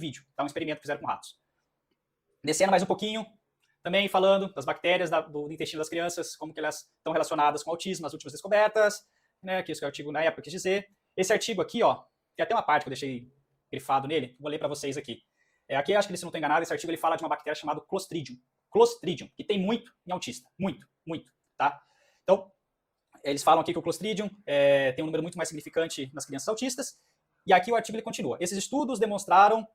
vídeo, tá? Um experimento que fizeram com ratos. Descendo mais um pouquinho, também falando das bactérias do intestino das crianças, como que elas estão relacionadas com o autismo, as últimas descobertas, né, que isso que o artigo na época quis dizer. Esse artigo aqui, ó, tem até uma parte que eu deixei grifado nele, vou ler para vocês aqui. Aqui, acho que se não estou enganado, esse artigo ele fala de uma bactéria chamada Clostridium. Clostridium, que tem muito em autista. Muito, muito, tá? Então, eles falam aqui que o Clostridium tem um número muito mais significante nas crianças autistas. E aqui o artigo ele continua. Esses estudos demonstraram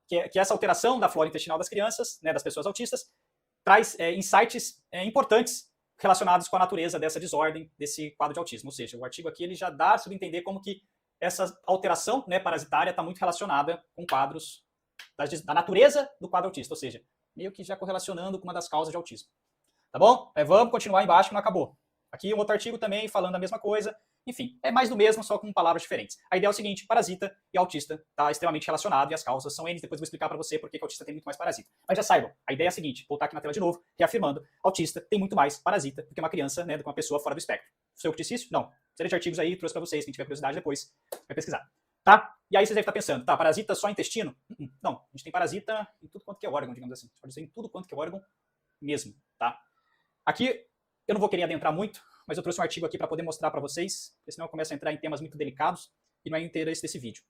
que essa alteração da flora intestinal das crianças, né, das pessoas autistas, traz insights importantes relacionados com a natureza dessa desordem, desse quadro de autismo. Ou seja, o artigo aqui ele já dá a entender como que essa alteração, né, parasitária está muito relacionada com quadros da natureza do quadro autista, ou seja, meio que já correlacionando com uma das causas de autismo. Tá bom? Vamos continuar embaixo que não acabou. Aqui um outro artigo também falando a mesma coisa. Enfim, é mais do mesmo, só com palavras diferentes. A ideia é o seguinte, parasita e autista está extremamente relacionado e as causas são N. Depois eu vou explicar para você por que autista tem muito mais parasita. Mas já saibam, a ideia é a seguinte, voltar aqui na tela de novo, reafirmando, autista tem muito mais parasita do que uma criança, né, do que uma pessoa fora do espectro. Sou eu que disse isso? Não. Série de artigos aí, trouxe para vocês, quem tiver curiosidade depois vai pesquisar. Tá? E aí vocês devem estar pensando, tá, parasita só intestino? Não, a gente tem parasita em tudo quanto que é órgão, digamos assim. Pode dizer em tudo quanto que é órgão mesmo, tá? Aqui eu não vou querer adentrar muito, mas eu trouxe um artigo aqui para poder mostrar para vocês, porque senão eu começo a entrar em temas muito delicados e não é o interesse desse vídeo.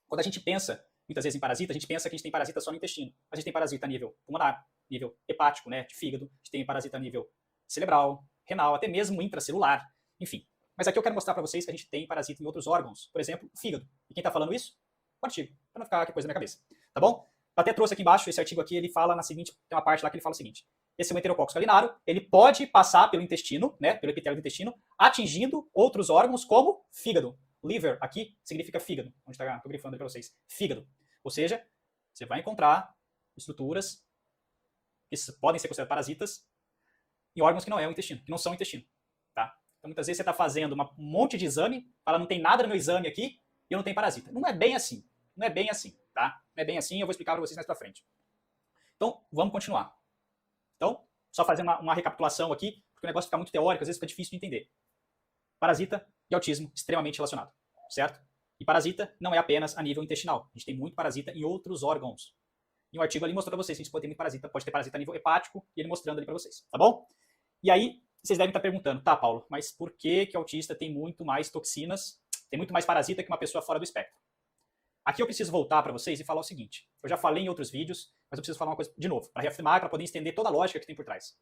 Quando a gente pensa, muitas vezes, em parasita, a gente pensa que a gente tem parasita só no intestino. A gente tem parasita a nível pulmonar, nível hepático, né, de fígado, a gente tem parasita a nível cerebral, renal, até mesmo intracelular, enfim. Mas aqui eu quero mostrar para vocês que a gente tem parasita em outros órgãos, por exemplo, o fígado. E quem está falando isso? O artigo, para não ficar coisa na minha cabeça. Tá bom? Eu até trouxe aqui embaixo, esse artigo aqui, ele fala na seguinte, tem uma parte lá que ele fala o seguinte, esse Enterococcus galinário, ele pode passar pelo intestino, né, pelo epitélio do intestino, atingindo outros órgãos como fígado. Liver aqui significa fígado, onde está, estou grifando para vocês, fígado. Ou seja, você vai encontrar estruturas que podem ser consideradas parasitas em órgãos que não é o intestino, que não são o intestino, tá? Então muitas vezes você está fazendo um monte de exame, fala não tem nada no meu exame aqui e eu não tenho parasita. Não é bem assim, não é bem assim, tá? Não é bem assim, eu vou explicar para vocês mais para frente. Então, vamos continuar. Então, só fazendo uma recapitulação aqui, porque o negócio fica muito teórico, às vezes fica difícil de entender. Parasita e autismo extremamente relacionado, certo? E parasita não é apenas a nível intestinal. A gente tem muito parasita em outros órgãos. E um artigo ali mostrou para vocês que a gente pode ter muito parasita, pode ter parasita a nível hepático, e ele mostrando ali para vocês, tá bom? E aí, vocês devem estar perguntando, tá, Paulo, mas por que o autista tem muito mais toxinas, tem muito mais parasita que uma pessoa fora do espectro? Aqui eu preciso voltar para vocês e falar o seguinte. Eu já falei em outros vídeos, mas eu preciso falar uma coisa de novo, para reafirmar, para poder entender toda a lógica que tem por trás.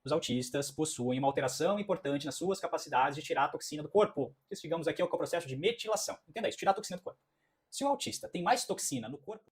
Os autistas possuem uma alteração importante nas suas capacidades de tirar a toxina do corpo. Isso, digamos aqui, é o processo de metilação. Entenda isso, tirar a toxina do corpo. Se o autista tem mais toxina no corpo...